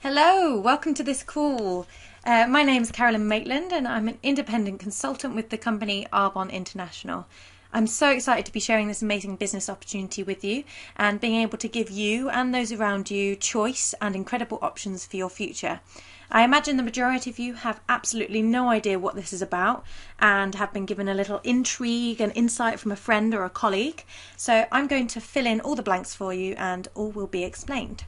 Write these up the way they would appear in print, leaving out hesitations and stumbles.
Hello, welcome to this call. My name is Carolyn Maitland and I'm an independent consultant with the company Arbonne International. I'm so excited to be sharing this amazing business opportunity with you and being able to give you and those around you choice and incredible options for your future. I imagine the majority of you have absolutely no idea what this is about and have been given a little intrigue and insight from a friend or a colleague. So I'm going to fill in all the blanks for you and all will be explained.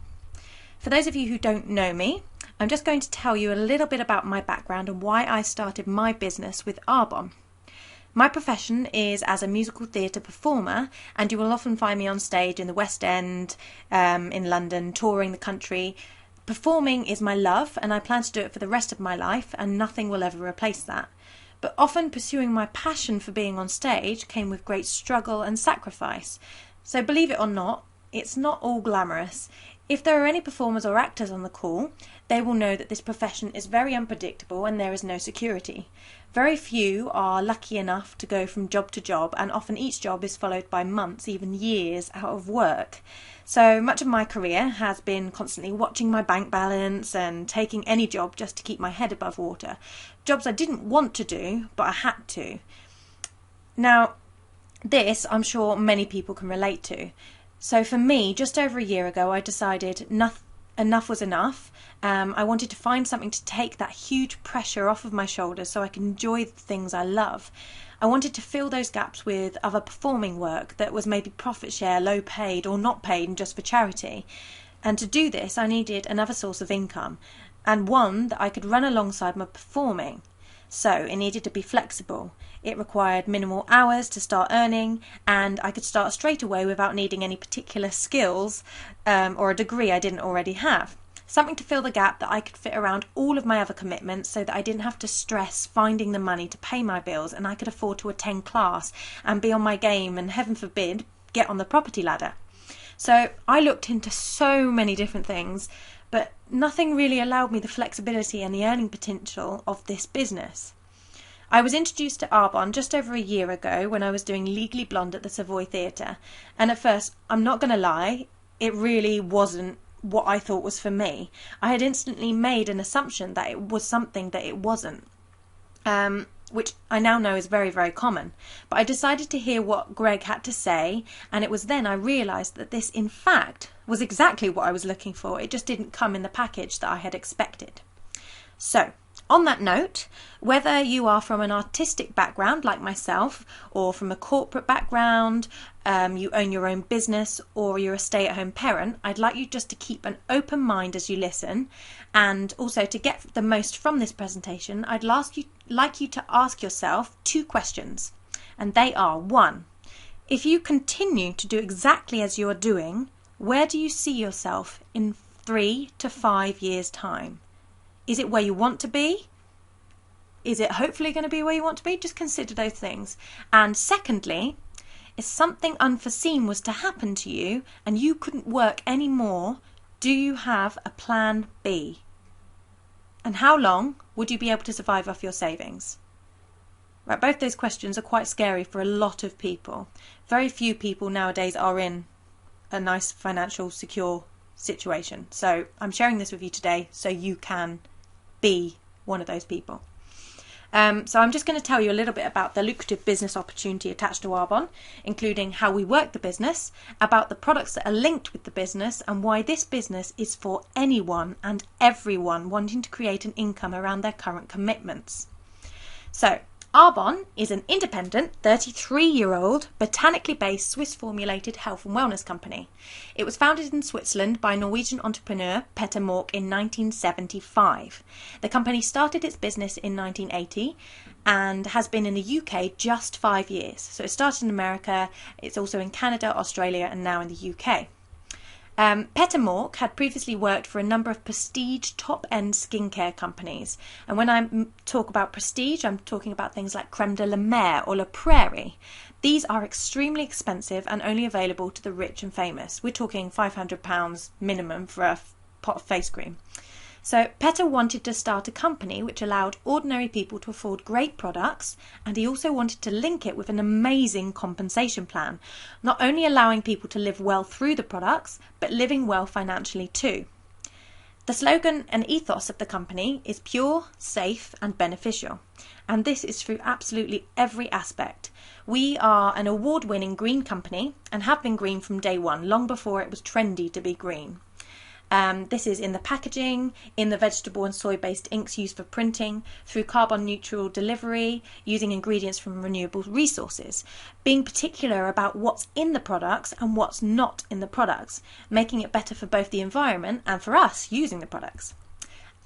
For those of you who don't know me, I'm just going to tell you a little bit about my background and why I started my business with Arbonne. My profession is as a musical theatre performer, and you will often find me on stage in the West End, in London, touring the country. Performing is my love, and I plan to do it for the rest of my life, and nothing will ever replace that. But often pursuing my passion for being on stage came with great struggle and sacrifice. So believe it or not, it's not all glamorous. If there are any performers or actors on the call, they will know that this profession is very unpredictable and there is no security. Very few are lucky enough to go from job to job, and often each job is followed by months, even years out of work. So much of my career has been constantly watching my bank balance and taking any job just to keep my head above water. Jobs I didn't want to do, but I had to. Now, this I'm sure many people can relate to. So for me, just over a year ago, I decided enough was enough. I wanted to find something to take that huge pressure off of my shoulders so I can enjoy the things I love. I wanted to fill those gaps with other performing work that was maybe profit share, low paid or not paid and just for charity. And to do this, I needed another source of income and one that I could run alongside my performing. So it needed to be flexible. It required minimal hours to start earning, and I could start straight away without needing any particular skills or a degree I didn't already have. Something to fill the gap that I could fit around all of my other commitments so that I didn't have to stress finding the money to pay my bills, and I could afford to attend class and be on my game and, heaven forbid, get on the property ladder. So I looked into so many different things, but nothing really allowed me the flexibility and the earning potential of this business. I was introduced to Arbonne just over a year ago when I was doing Legally Blonde at the Savoy Theatre, and at first, I'm not going to lie, it really wasn't what I thought was for me. I had instantly made an assumption that it was something that it wasn't, which I now know is very, very common. But I decided to hear what Greg had to say, and it was then I realised that this, in fact, was exactly what I was looking for. It just didn't come in the package that I had expected. So, on that note, whether you are from an artistic background like myself, or from a corporate background, you own your own business, or you're a stay-at-home parent, I'd like you just to keep an open mind as you listen, and also to get the most from this presentation, I'd like you to ask yourself two questions, and they are: 1. If you continue to do exactly as you are doing, where do you see yourself in 3 to 5 years' time? Is it where you want to be? Is it hopefully going to be where you want to be? Just consider those things. And secondly, if something unforeseen was to happen to you and you couldn't work anymore, do you have a plan B? And how long would you be able to survive off your savings? Right, both those questions are quite scary for a lot of people. Very few people nowadays are in a nice financial secure situation. So I'm sharing this with you today so you can be one of those people. So I'm just going to tell you a little bit about the lucrative business opportunity attached to Arbonne, including how we work the business, about the products that are linked with the business, and why this business is for anyone and everyone wanting to create an income around their current commitments. So, Arbonne is an independent, 33-year-old, botanically based Swiss-formulated health and wellness company. It was founded in Switzerland by Norwegian entrepreneur Peter Mork in 1975. The company started its business in 1980 and has been in the UK just 5 years. So it started in America, it's also in Canada, Australia, and now in the UK. Peter Mork had previously worked for a number of prestige top-end skincare companies, and when I talk about prestige, I'm talking about things like Creme de la Mer or La Prairie. These are extremely expensive and only available to the rich and famous. We're talking £500 minimum for a pot of face cream. So Petter wanted to start a company which allowed ordinary people to afford great products, and he also wanted to link it with an amazing compensation plan, not only allowing people to live well through the products, but living well financially too. The slogan and ethos of the company is pure, safe and beneficial. And this is through absolutely every aspect. We are an award-winning green company and have been green from day one, long before it was trendy to be green. This is in the packaging, in the vegetable and soy-based inks used for printing, through carbon neutral delivery, using ingredients from renewable resources, being particular about what's in the products and what's not in the products, making it better for both the environment and for us using the products.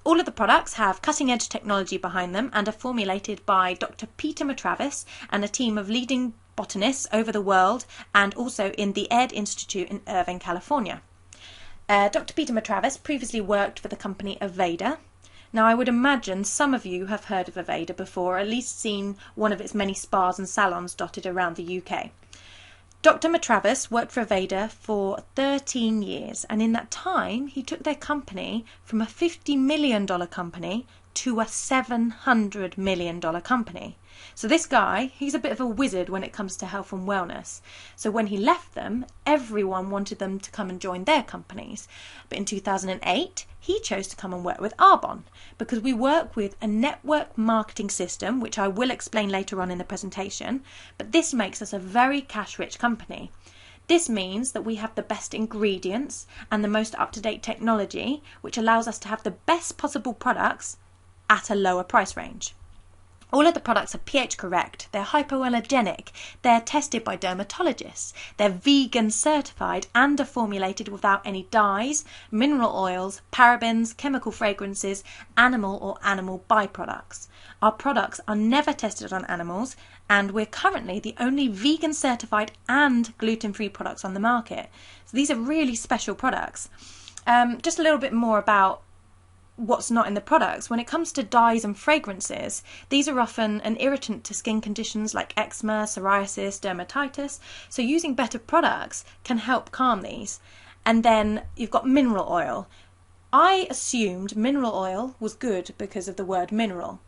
All of the products have cutting-edge technology behind them and are formulated by Dr. Peter Matravis and a team of leading botanists over the world and also in the Ed Institute in Irvine, California. Dr. Peter Matravis previously worked for the company Aveda. Now, I would imagine some of you have heard of Aveda before, or at least seen one of its many spas and salons dotted around the UK. Dr. Matravis worked for Aveda for 13 years, and in that time he took their company from a $50 million company to a $700 million company. So this guy, he's a bit of a wizard when it comes to health and wellness. So when he left them, everyone wanted them to come and join their companies. But in 2008, he chose to come and work with Arbonne because we work with a network marketing system, which I will explain later on in the presentation. But this makes us a very cash-rich company. This means that we have the best ingredients and the most up-to-date technology, which allows us to have the best possible products at a lower price range. All of the products are pH correct, they're hypoallergenic, they're tested by dermatologists, they're vegan certified and are formulated without any dyes, mineral oils, parabens, chemical fragrances, animal or animal byproducts. Our products are never tested on animals and we're currently the only vegan certified and gluten-free products on the market. So these are really special products. Just a little bit more about what's not in the products. When it comes to dyes and fragrances, these are often an irritant to skin conditions like eczema, psoriasis, dermatitis, so using better products can help calm these. And then you've got mineral oil. I assumed mineral oil was good because of the word mineral,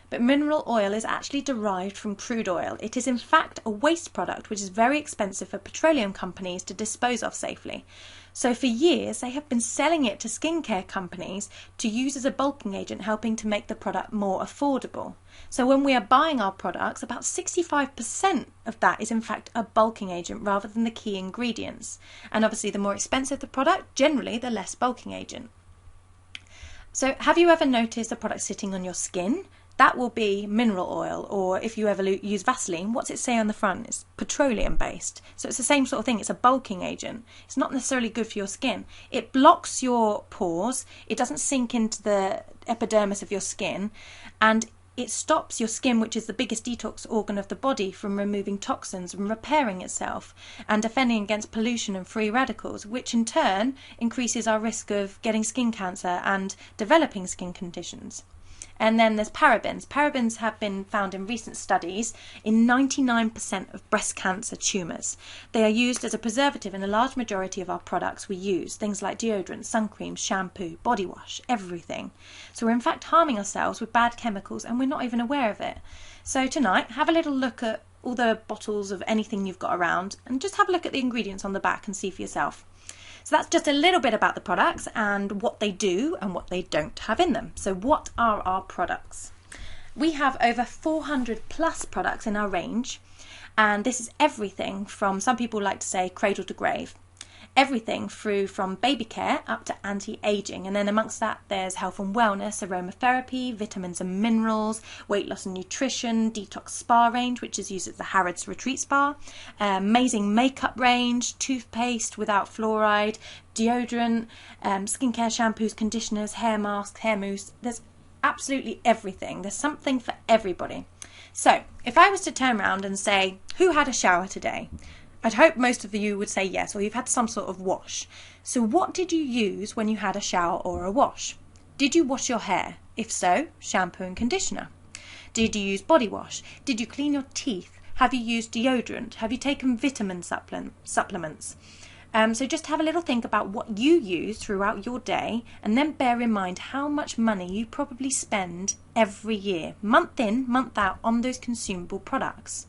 but mineral oil is actually derived from crude oil. It is in fact a waste product which is very expensive for petroleum companies to dispose of safely. So for years they have been selling it to skincare companies to use as a bulking agent, helping to make the product more affordable. So when we are buying our products, about 65% of that is in fact a bulking agent rather than the key ingredients. And obviously the more expensive the product, generally the less bulking agent. So have you ever noticed a product sitting on your skin? That will be mineral oil, or if you ever use Vaseline, what's it say on the front? It's petroleum based. So it's the same sort of thing, it's a bulking agent. It's not necessarily good for your skin. It blocks your pores, it doesn't sink into the epidermis of your skin, and it stops your skin, which is the biggest detox organ of the body, from removing toxins and repairing itself and defending against pollution and free radicals, which in turn increases our risk of getting skin cancer and developing skin conditions. And then there's parabens. Parabens have been found in recent studies in 99% of breast cancer tumours. They are used as a preservative in a large majority of our products we use, things like deodorant, sun cream, shampoo, body wash, everything. So we're in fact harming ourselves with bad chemicals and we're not even aware of it. So tonight, have a little look at all the bottles of anything you've got around and just have a look at the ingredients on the back and see for yourself. So that's just a little bit about the products and what they do and what they don't have in them. So what are our products? We have over 400 plus products in our range, and this is everything from, some people like to say, cradle to grave. Everything through from baby care up to anti-aging, and then amongst that there's health and wellness, aromatherapy, vitamins and minerals, weight loss and nutrition, detox spa range, which is used at the Harrods Retreat Spa, amazing makeup range, toothpaste without fluoride, deodorant, skincare shampoos, conditioners, hair masks, hair mousse. There's absolutely everything. There's something for everybody. So if I was to turn around and say, who had a shower today? I'd hope most of you would say yes, or you've had some sort of wash. So what did you use when you had a shower or a wash? Did you wash your hair? If so, shampoo and conditioner. Did you use body wash? Did you clean your teeth? Have you used deodorant? Have you taken vitamin supplements? So just have a little think about what you use throughout your day, and then bear in mind how much money you probably spend every year, month in, month out, on those consumable products.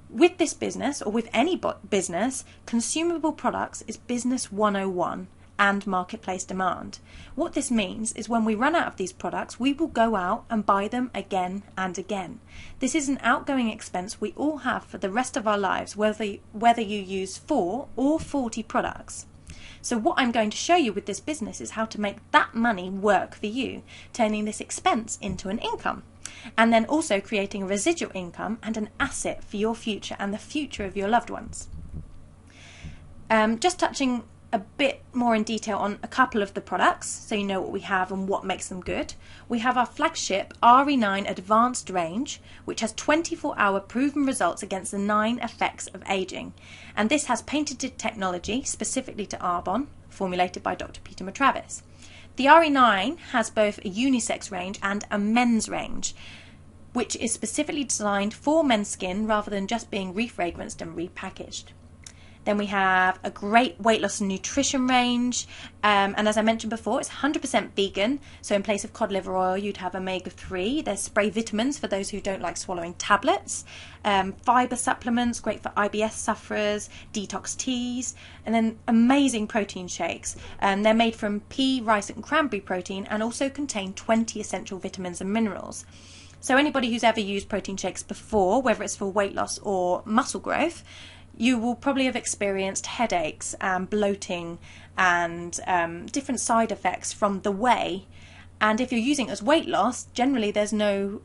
With this business, or with any business, consumable products is business 101, and marketplace demand. What this means is when we run out of these products, we will go out and buy them again and again. This is an outgoing expense we all have for the rest of our lives, whether you use 4 or 40 products. So what I'm going to show you with this business is how to make that money work for you, turning this expense into an income, and then also creating a residual income and an asset for your future and the future of your loved ones. Just touching a bit more in detail on a couple of the products so you know what we have and what makes them good. We have our flagship RE9 Advanced range, which has 24-hour proven results against the 9 effects of aging, and this has patented technology specifically to Arbonne, formulated by Dr. Peter Matravis. The RE9 has both a unisex range and a men's range, which is specifically designed for men's skin rather than just being refragranced and repackaged. Then we have a great weight loss and nutrition range, and as I mentioned before, it's 100% vegan, so in place of cod liver oil you'd have omega-3. There's spray vitamins for those who don't like swallowing tablets, fibre supplements, great for IBS sufferers, detox teas, and then amazing protein shakes. They're made from pea, rice and cranberry protein and also contain 20 essential vitamins and minerals. So anybody who's ever used protein shakes before, whether it's for weight loss or muscle growth, you will probably have experienced headaches and bloating and different side effects from the whey. And if you're using it as weight loss, generally there's no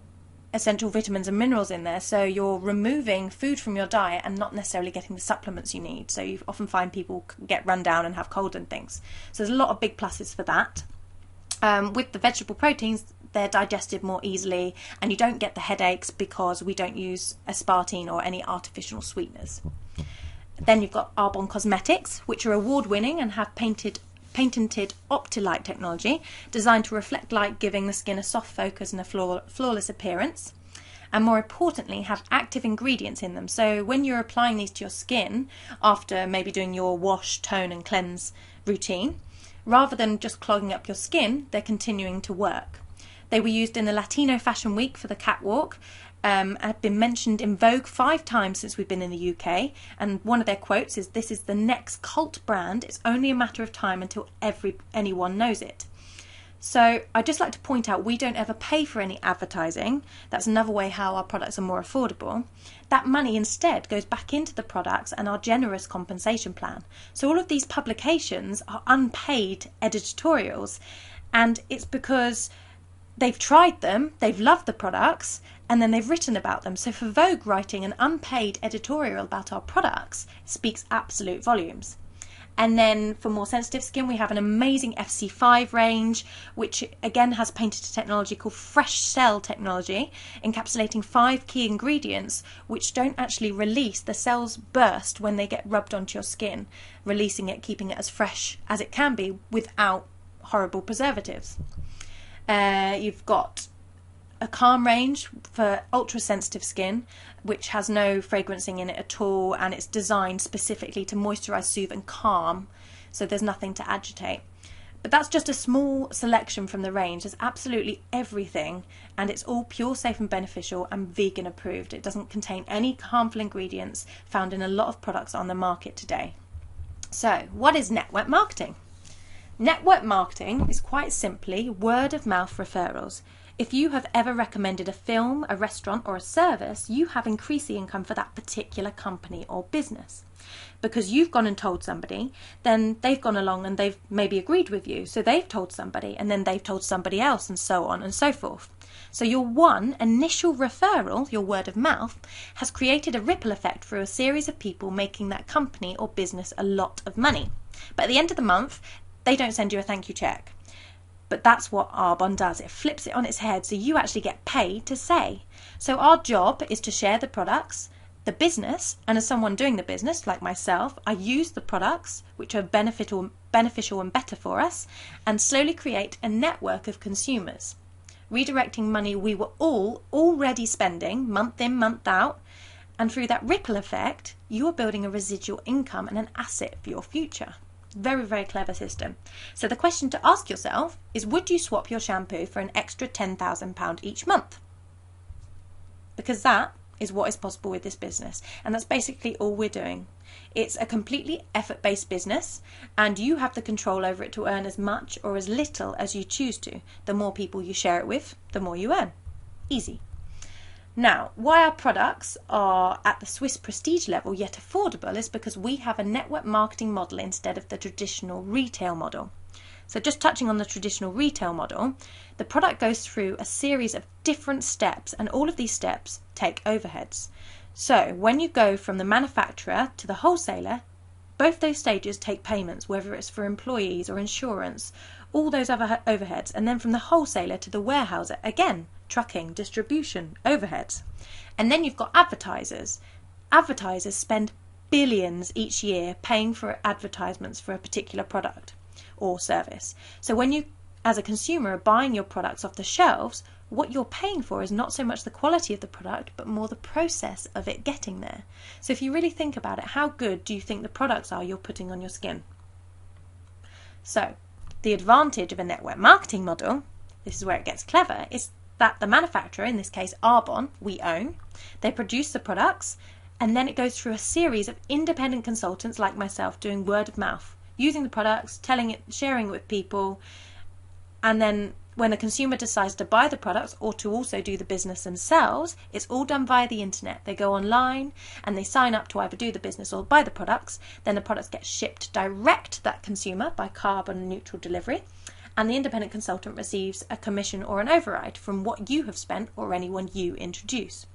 essential vitamins and minerals in there, so you're removing food from your diet and not necessarily getting the supplements you need. So you often find people get run down and have cold and things. So there's a lot of big pluses for that. With the vegetable proteins, they're digested more easily and you don't get the headaches because we don't use aspartame or any artificial sweeteners. Then you've got Arbonne Cosmetics, which are award-winning and have patented Optilight technology designed to reflect light, giving the skin a soft focus and a flawless appearance. And more importantly, have active ingredients in them. So when you're applying these to your skin after maybe doing your wash, tone and cleanse routine, rather than just clogging up your skin, they're continuing to work. They were used in the Latino Fashion Week for the catwalk, have been mentioned in Vogue 5 times since we've been in the UK, and one of their quotes is, "This is the next cult brand, it's only a matter of time until anyone knows it." So I'd just like to point out, we don't ever pay for any advertising. That's another way how our products are more affordable. That money instead goes back into the products and our generous compensation plan. So all of these publications are unpaid editorials, and it's because they've tried them, they've loved the products, and then they've written about them. So for Vogue writing an unpaid editorial about our products speaks absolute volumes. And then for more sensitive skin, we have an amazing FC5 range, which again has patented technology called Fresh Cell technology, encapsulating 5 key ingredients which don't actually release. The cells burst when they get rubbed onto your skin, releasing it, keeping it as fresh as it can be without horrible preservatives. You've got a calm range for ultra sensitive skin, which has no fragrancing in it at all, and it's designed specifically to moisturize, soothe and calm, so there's nothing to agitate. But that's just a small selection from the range. There's absolutely everything, and it's all pure, safe and beneficial and vegan approved. It doesn't contain any harmful ingredients found in a lot of products on the market today. So what is network marketing? Network marketing is quite simply word of mouth referrals. If you have ever recommended a film, a restaurant or a service, you have increased the income for that particular company or business. Because you've gone and told somebody, then they've gone along and they've maybe agreed with you. So they've told somebody and then they've told somebody else, and so on and so forth. So your one initial referral, your word of mouth, has created a ripple effect through a series of people, making that company or business a lot of money. But at the end of the month, they don't send you a thank you check. But that's what Arbonne does. It flips it on its head, so you actually get paid to say. So our job is to share the products, the business, and as someone doing the business, like myself, I use the products which are beneficial and better for us, and slowly create a network of consumers, redirecting money we were all already spending month in, month out, and through that ripple effect, you are building a residual income and an asset for your future. Very, very clever system. So the question to ask yourself is, would you swap your shampoo for an extra £10,000 each month? Because that is what is possible with this business, and that's basically all we're doing. It's a completely effort-based business, and you have the control over it to earn as much or as little as you choose to. The more people you share it with, the more you earn. Easy. Now, why our products are at the Swiss prestige level yet affordable is because we have a network marketing model instead of the traditional retail model. So just touching on the traditional retail model, the product goes through a series of different steps, and all of these steps take overheads. So when you go from the manufacturer to the wholesaler, both those stages take payments, whether it's for employees or insurance, all those other overheads. And then from the wholesaler to the warehouser, again, trucking, distribution, overheads. And then you've got advertisers. Advertisers spend billions each year paying for advertisements for a particular product or service. So when you, as a consumer, are buying your products off the shelves, what you're paying for is not so much the quality of the product, but more the process of it getting there. So if you really think about it, how good do you think the products are you're putting on your skin? So the advantage of a network marketing model, this is where it gets clever, is that the manufacturer, in this case Arbonne, we own. They produce the products, and then it goes through a series of independent consultants like myself doing word of mouth, using the products, telling it, sharing it with people, and then when the consumer decides to buy the products or to also do the business themselves, it's all done via the internet. They go online and they sign up to either do the business or buy the products. Then the products get shipped direct to that consumer by carbon neutral delivery, and the independent consultant receives a commission or an override from what you have spent or anyone you introduce.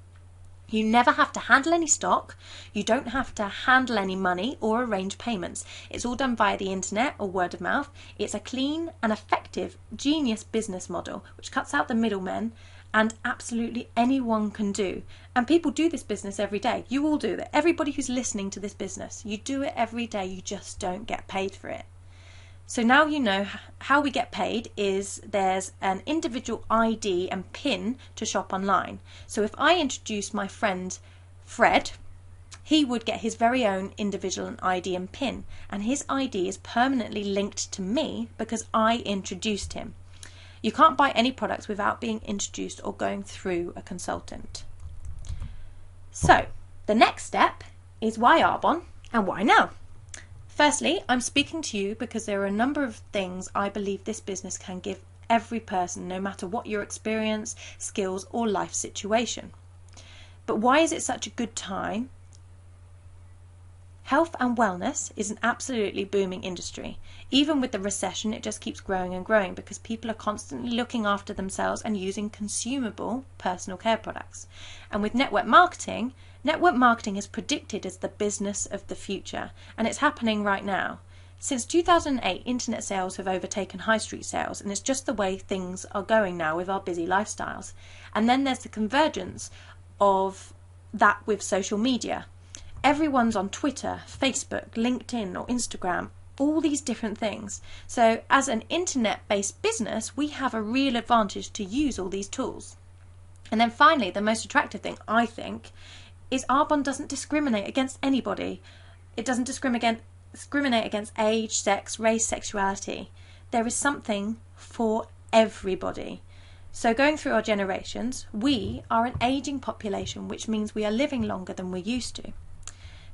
You never have to handle any stock, you don't have to handle any money or arrange payments. It's all done via the internet or word of mouth. It's a clean and effective, genius business model which cuts out the middlemen, and absolutely anyone can do. And people do this business every day. You all do it. Everybody who's listening to this business, you do it every day, you just don't get paid for it. So now you know how we get paid is there's an individual ID and PIN to shop online. So if I introduce my friend Fred, he would get his very own individual ID and PIN, and his ID is permanently linked to me because I introduced him. You can't buy any products without being introduced or going through a consultant. So the next step is why Arbonne and why now? Firstly, I'm speaking to you because there are a number of things I believe this business can give every person, no matter what your experience, skills or life situation. But why is it such a good time? Health and wellness is an absolutely booming industry. Even with the recession, it just keeps growing and growing because people are constantly looking after themselves and using consumable personal care products. And with network marketing is predicted as the business of the future, and it's happening right now. Since 2008, internet sales have overtaken high street sales, and it's just the way things are going now with our busy lifestyles. And then there's the convergence of that with social media. Everyone's on Twitter, Facebook, LinkedIn or Instagram, all these different things. So as an internet-based business, we have a real advantage to use all these tools. And then finally, the most attractive thing, I think, is Arbonne doesn't discriminate against anybody. It doesn't discriminate against age, sex, race, sexuality. There is something for everybody. So going through our generations, we are an ageing population, which means we are living longer than we used to.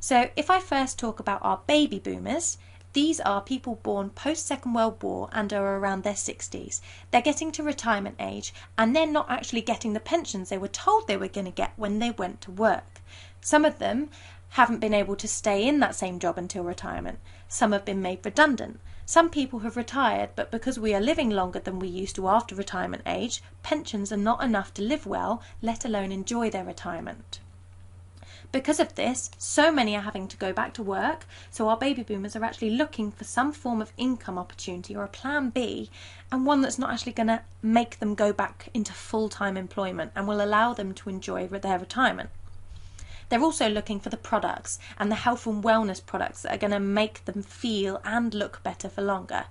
So if I first talk about our baby boomers, these are people born post-Second World War and are around their 60s. They're getting to retirement age and they're not actually getting the pensions they were told they were going to get when they went to work. Some of them haven't been able to stay in that same job until retirement. Some have been made redundant. Some people have retired, but because we are living longer than we used to after retirement age, pensions are not enough to live well, let alone enjoy their retirement. Because of this, so many are having to go back to work, so our baby boomers are actually looking for some form of income opportunity or a plan B, and one that's not actually going to make them go back into full-time employment and will allow them to enjoy their retirement. They're also looking for the products and the health and wellness products that are going to make them feel and look better for longer.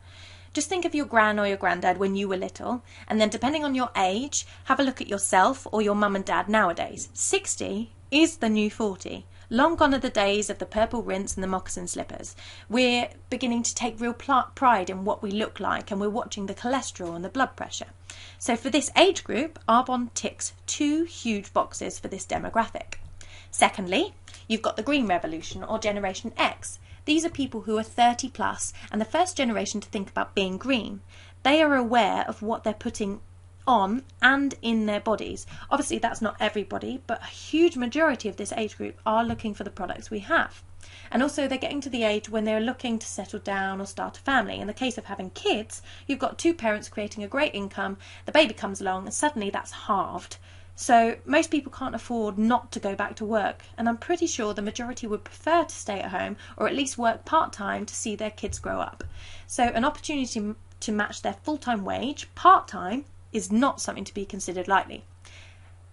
Just think of your gran or your granddad when you were little, and then depending on your age, have a look at yourself or your mum and dad nowadays. 60 is the new 40. Long gone are the days of the purple rinse and the moccasin slippers. We're beginning to take real pride in what we look like, and we're watching the cholesterol and the blood pressure. So for this age group, Arbonne ticks 2 huge boxes for this demographic. Secondly, you've got the green revolution or Generation X. These are people who are 30 plus and the first generation to think about being green. They are aware of what they're putting on and in their bodies. Obviously that's not everybody, but a huge majority of this age group are looking for the products we have. And also they're getting to the age when they're looking to settle down or start a family. In the case of having kids, you've got two parents creating a great income, the baby comes along and suddenly that's halved. So most people can't afford not to go back to work, and I'm pretty sure the majority would prefer to stay at home or at least work part-time to see their kids grow up. So an opportunity to match their full-time wage part-time is not something to be considered lightly.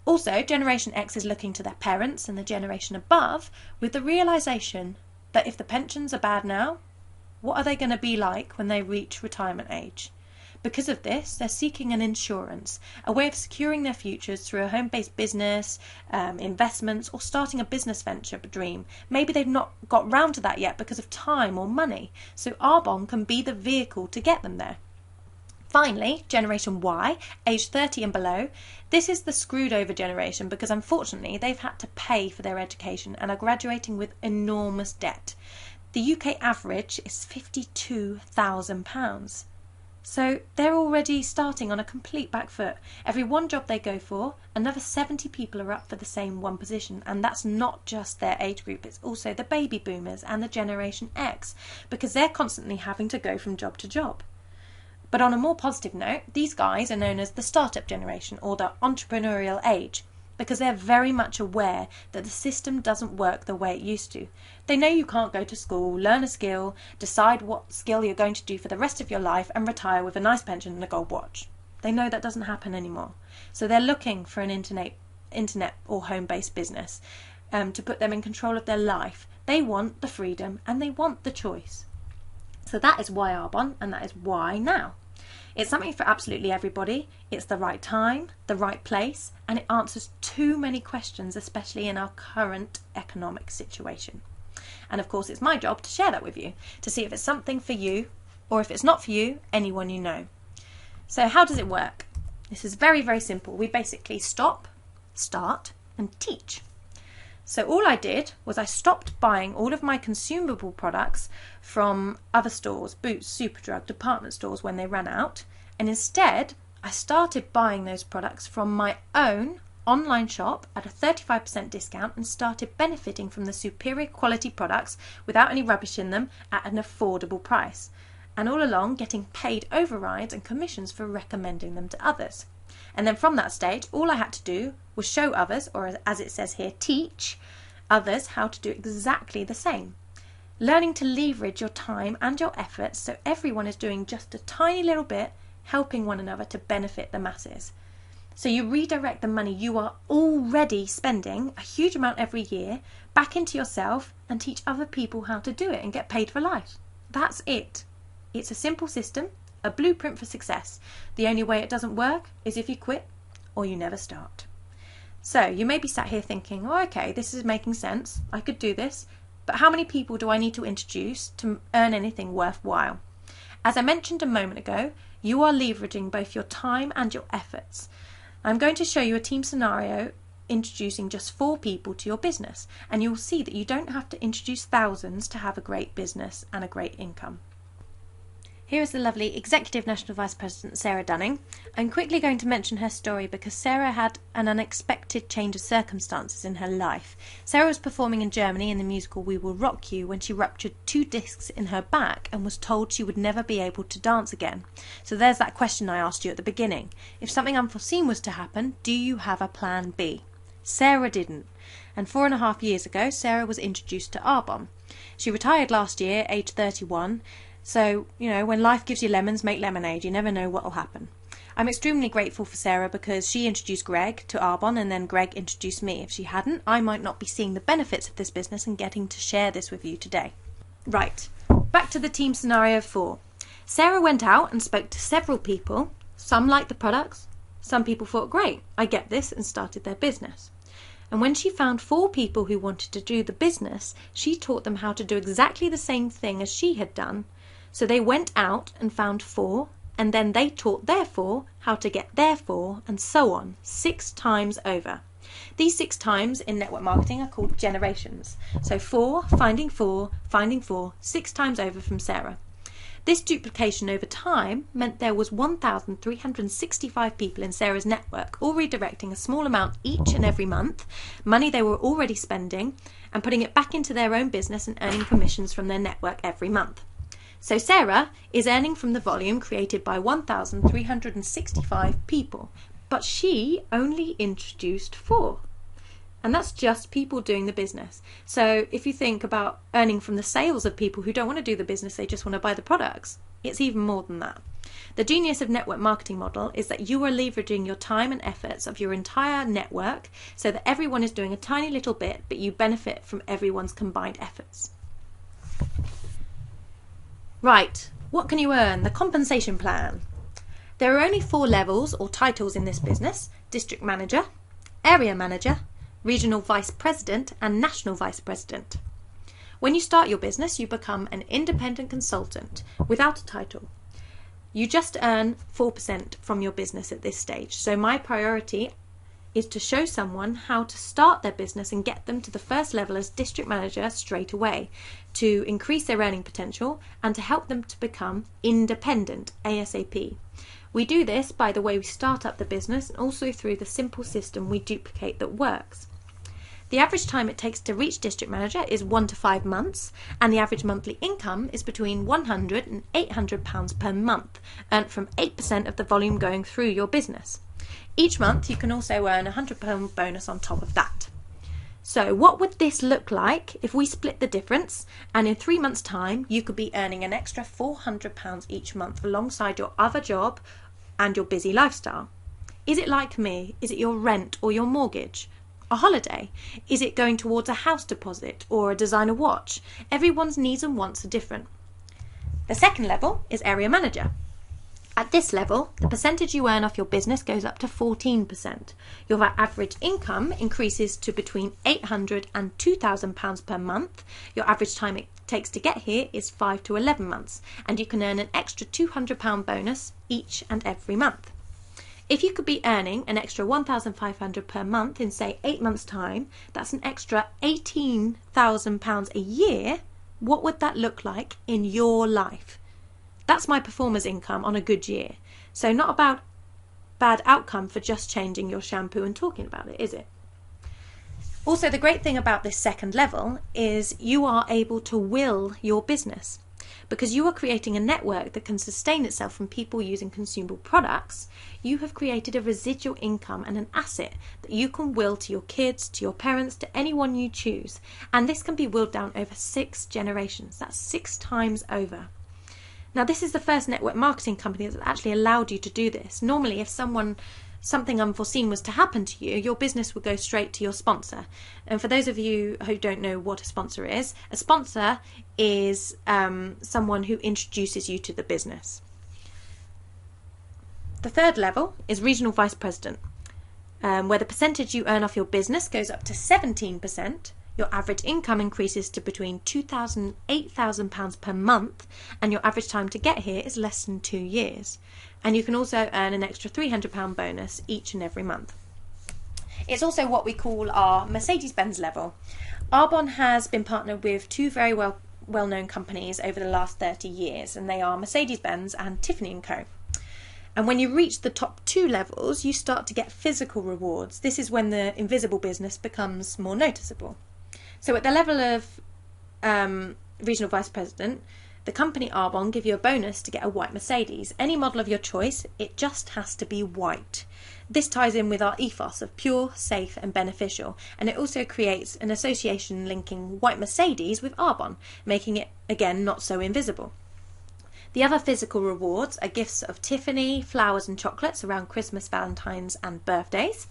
Also, Generation X is looking to their parents and the generation above with the realisation that if the pensions are bad now, what are they going to be like when they reach retirement age? Because of this, they're seeking an insurance, a way of securing their futures through a home-based business, investments, or starting a business venture dream. Maybe they've not got round to that yet because of time or money, so Arbonne can be the vehicle to get them there. Finally, Generation Y, aged 30 and below. This is the screwed over generation because unfortunately they've had to pay for their education and are graduating with enormous debt. The UK average is £52,000. So they're already starting on a complete back foot. Every one job they go for, another 70 people are up for the same one position, and that's not just their age group, it's also the baby boomers and the Generation X, because they're constantly having to go from job to job. But on a more positive note, these guys are known as the startup generation or the entrepreneurial age, because they're very much aware that the system doesn't work the way it used to. They know you can't go to school, learn a skill, decide what skill you're going to do for the rest of your life and retire with a nice pension and a gold watch. They know that doesn't happen anymore. So they're looking for an internet or home-based business to put them in control of their life. They want the freedom and they want the choice. So that is why Arbonne, and that is why now. It's something for absolutely everybody. It's the right time, the right place, and it answers too many questions, especially in our current economic situation. And of course, it's my job to share that with you, to see if it's something for you, or if it's not for you, anyone you know. So how does it work? This is very, very simple. We basically stop, start, and teach. So all I did was I stopped buying all of my consumable products from other stores, Boots, Superdrug, department stores when they ran out, and instead I started buying those products from my own online shop at a 35% discount and started benefiting from the superior quality products without any rubbish in them at an affordable price, and all along getting paid overrides and commissions for recommending them to others. And then from that stage, all I had to do was show others, or as it says here, teach others how to do exactly the same. Learning to leverage your time and your efforts so everyone is doing just a tiny little bit, helping one another to benefit the masses. So you redirect the money you are already spending, a huge amount every year, back into yourself and teach other people how to do it and get paid for life. That's it. It's a simple system. A blueprint for success. The only way it doesn't work is if you quit or you never start. So you may be sat here thinking, oh, okay, this is making sense. I could do this. But how many people do I need to introduce to earn anything worthwhile? As I mentioned a moment ago, you are leveraging both your time and your efforts. I'm going to show you a team scenario introducing just 4 people to your business, and you'll see that you don't have to introduce thousands to have a great business and a great income. Here is the lovely Executive National Vice President Sarah Dunning. I'm quickly going to mention her story because Sarah had an unexpected change of circumstances in her life. Sarah was performing in Germany in the musical We Will Rock You when she ruptured 2 discs in her back and was told she would never be able to dance again. So there's that question I asked you at the beginning. If something unforeseen was to happen, do you have a plan B? Sarah didn't. And 4.5 years ago, Sarah was introduced to Arbonne. She retired last year, aged 31. So, when life gives you lemons, make lemonade. You never know what will happen. I'm extremely grateful for Sarah because she introduced Greg to Arbonne and then Greg introduced me. If she hadn't, I might not be seeing the benefits of this business and getting to share this with you today. Right, back to the team scenario 4. Sarah went out and spoke to several people. Some liked the products. Some people thought, great, I get this, and started their business. And when she found 4 people who wanted to do the business, she taught them how to do exactly the same thing as she had done. So they went out and found 4, and then they taught their 4 how to get their 4, and so on, 6 times over. These 6 times in network marketing are called generations. So 4, finding 4, finding 4, 6 times over from Sarah. This duplication over time meant there was 1,365 people in Sarah's network all redirecting a small amount each and every month, money they were already spending, and putting it back into their own business and earning commissions from their network every month. So Sarah is earning from the volume created by 1,365 people, but she only introduced 4. And that's just people doing the business. So if you think about earning from the sales of people who don't want to do the business, they just want to buy the products, it's even more than that. The genius of network marketing model is that you are leveraging your time and efforts of your entire network so that everyone is doing a tiny little bit, but you benefit from everyone's combined efforts. Right, what can you earn? The compensation plan. There are only 4 levels or titles in this business: district manager, area manager, regional vice president, and national vice president. When you start your business, you become an independent consultant without a title. You just earn 4% from your business at this stage. So my priority is to show someone how to start their business and get them to the first level as district manager straight away, to increase their earning potential and to help them to become independent ASAP. We do this by the way we start up the business and also through the simple system we duplicate that works. The average time it takes to reach district manager is 1 to 5 months, and the average monthly income is between £100 and £800 per month, earned from 8% of the volume going through your business. Each month you can also earn a £100 bonus on top of that. So what would this look like if we split the difference, and in 3 months' time you could be earning an extra £400 each month alongside your other job and your busy lifestyle? Is it like me? Is it your rent or your mortgage? A holiday? Is it going towards a house deposit or a designer watch? Everyone's needs and wants are different. The second level is area manager. At this level, the percentage you earn off your business goes up to 14%. Your average income increases to between £800 and £2,000 per month. Your average time it takes to get here is 5 to 11 months, and you can earn an extra £200 bonus each and every month. If you could be earning an extra £1,500 per month in, say, 8 months' time, that's an extra £18,000 a year. What would that look like in your life? That's my performer's income on a good year. So not about bad outcome for just changing your shampoo and talking about it, is it? Also, the great thing about this second level is you are able to will your business. Because you are creating a network that can sustain itself from people using consumable products, you have created a residual income and an asset that you can will to your kids, to your parents, to anyone you choose. And this can be willed down over 6 generations. That's 6 times over. Now, this is the first network marketing company that's actually allowed you to do this. Normally, if something unforeseen was to happen to you, your business would go straight to your sponsor. And for those of you who don't know what a sponsor is someone who introduces you to the business. The third level is regional vice president, where the percentage you earn off your business goes up to 17%. Your average income increases to between £2,000 and £8,000 per month, and your average time to get here is less than 2 years. And you can also earn an extra £300 bonus each and every month. It's also what we call our Mercedes-Benz level. Arbonne has been partnered with 2 very well-known companies over the last 30 years, and they are Mercedes-Benz and Tiffany & Co. And when you reach the top 2 levels, you start to get physical rewards. This is when the invisible business becomes more noticeable. So at the level of regional vice president, the company Arbonne give you a bonus to get a white Mercedes. Any model of your choice, it just has to be white. This ties in with our ethos of pure, safe and beneficial, and it also creates an association linking white Mercedes with Arbonne, making it, again, not so invisible. The other physical rewards are gifts of Tiffany, flowers and chocolates around Christmas, Valentine's and birthdays,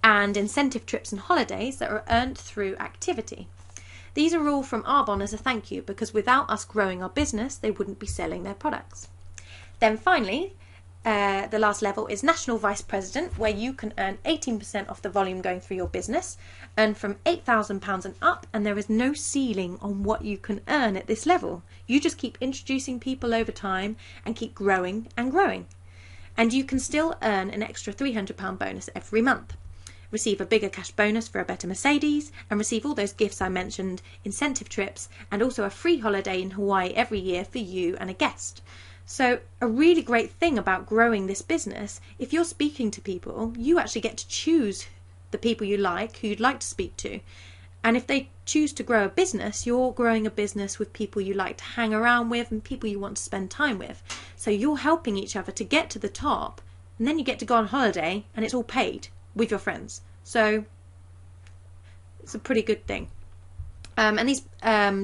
and incentive trips and holidays that are earned through activity. These are all from Arbonne as a thank you, because without us growing our business, they wouldn't be selling their products. Then finally, the last level is National Vice President, where you can earn 18% off the volume going through your business, earn from £8,000 and up, and there is no ceiling on what you can earn at this level. You just keep introducing people over time and keep growing and growing. And you can still earn an extra £300 bonus every month. receive a bigger cash bonus for a better Mercedes, and receive all those gifts I mentioned, incentive trips, and also a free holiday in Hawaii every year for you and a guest. So a really great thing about growing this business, if you're speaking to people, you actually get to choose the people you like, who you'd like to speak to. And if they choose to grow a business, you're growing a business with people you like to hang around with and people you want to spend time with. So you're helping each other to get to the top, and then you get to go on holiday and it's all paid with your friends. So it's a pretty good thing. And these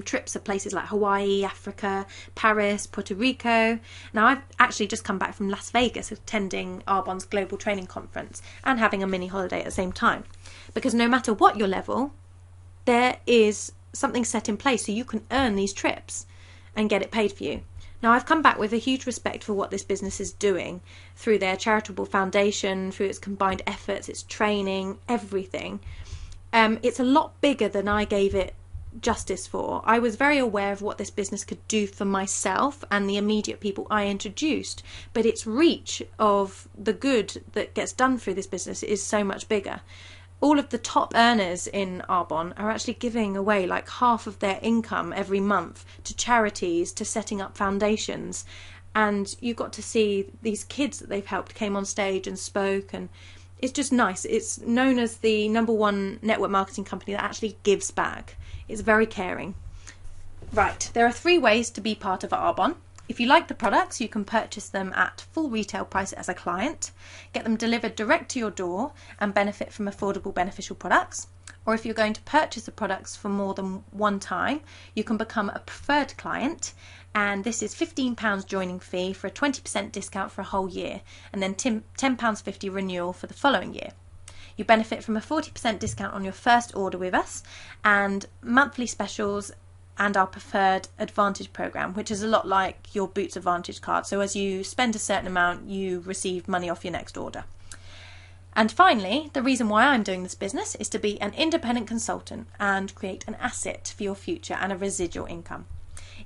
trips are places like Hawaii, Africa, Paris, Puerto Rico. Now, I've actually just come back from Las Vegas attending Arbonne's Global Training Conference and having a mini holiday at the same time. Because no matter what your level, there is something set in place so you can earn these trips and get it paid for you. Now, I've come back with a huge respect for what this business is doing through their charitable foundation, through its combined efforts, its training, everything. It's a lot bigger than I gave it justice for. I was very aware of what this business could do for myself and the immediate people I introduced, but its reach of the good that gets done through this business is so much bigger. All of the top earners in Arbonne are actually giving away like half of their income every month to charities, to setting up foundations, and you got to see these kids that they've helped came on stage and spoke, and it's just nice. It's known as the #1 network marketing company that actually gives back. It's very caring. Right, there are 3 ways to be part of Arbonne. If you like the products, you can purchase them at full retail price as a client, get them delivered direct to your door and benefit from affordable beneficial products. Or if you're going to purchase the products for more than one time, you can become a preferred client, and this is £15 joining fee for a 20% discount for a whole year, and then £10.50 renewal for the following year. You benefit from a 40% discount on your first order with us, and monthly specials, and our preferred Advantage program, which is a lot like your Boots Advantage card. So as you spend a certain amount, you receive money off your next order. And finally, the reason why I'm doing this business is to be an independent consultant and create an asset for your future and a residual income.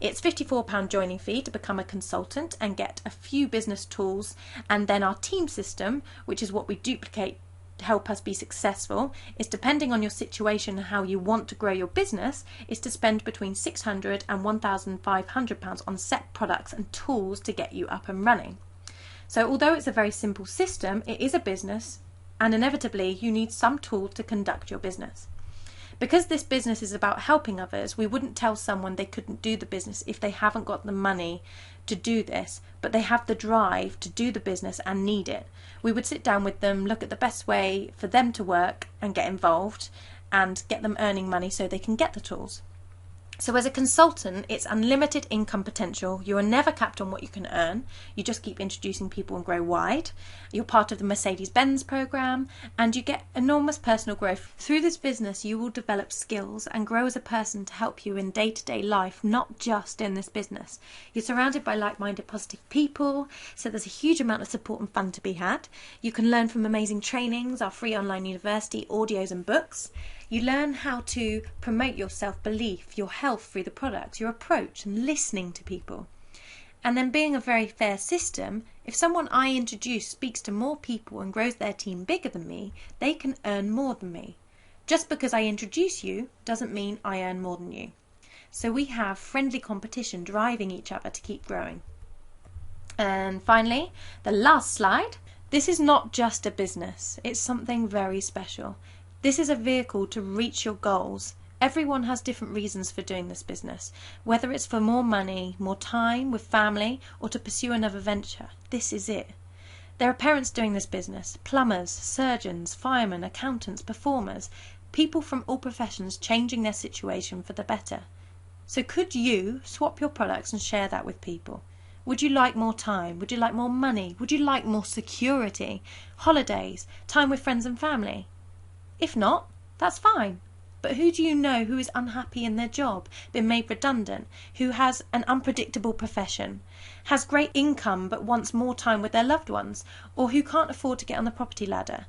It's £54 joining fee to become a consultant and get a few business tools, and then our team system, which is what we duplicate to help us be successful, is depending on your situation and how you want to grow your business, is to spend between £600 and £1,500 on set products and tools to get you up and running. So although it's a very simple system, it is a business, and inevitably you need some tool to conduct your business. Because this business is about helping others, we wouldn't tell someone they couldn't do the business if they haven't got the money to do this, but they have the drive to do the business and need it. We would sit down with them, look at the best way for them to work and get involved and get them earning money so they can get the tools. So as a consultant, it's unlimited income potential. You are never capped on what you can earn. You just keep introducing people and grow wide. You're part of the Mercedes-Benz program, and you get enormous personal growth. Through this business, you will develop skills and grow as a person to help you in day-to-day life, not just in this business. You're surrounded by like-minded, positive people, so there's a huge amount of support and fun to be had. You can learn from amazing trainings, our free online university, audios and books. You learn how to promote your self-belief, your health through the products, your approach and listening to people. And then being a very fair system, if someone I introduce speaks to more people and grows their team bigger than me, they can earn more than me. Just because I introduce you doesn't mean I earn more than you. So we have friendly competition driving each other to keep growing. And finally, the last slide. This is not just a business, it's something very special. This is a vehicle to reach your goals. Everyone has different reasons for doing this business, whether it's for more money, more time with family, or to pursue another venture. This is it. There are parents doing this business, plumbers, surgeons, firemen, accountants, performers, people from all professions changing their situation for the better. So could you swap your products and share that with people? Would you like more time? Would you like more money? Would you like more security, holidays, time with friends and family? If not, that's fine. But who do you know who is unhappy in their job, been made redundant, who has an unpredictable profession, has great income but wants more time with their loved ones, or who can't afford to get on the property ladder?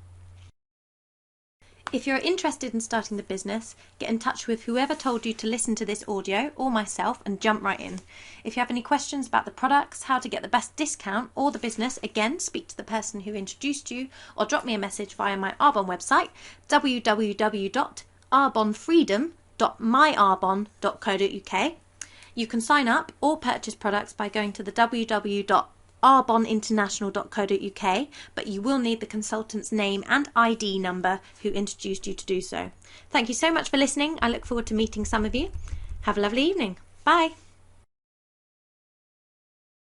If you're interested in starting the business, get in touch with whoever told you to listen to this audio or myself and jump right in. If you have any questions about the products, how to get the best discount or the business, again, speak to the person who introduced you or drop me a message via my Arbonne website, www.arbonnefreedom.myarbonne.co.uk. You can sign up or purchase products by going to the www.arbonneinternational.co.uk, but you will need the consultant's name and ID number who introduced you to do so. Thank you so much for listening. I look forward to meeting some of you. Have a lovely evening. Bye.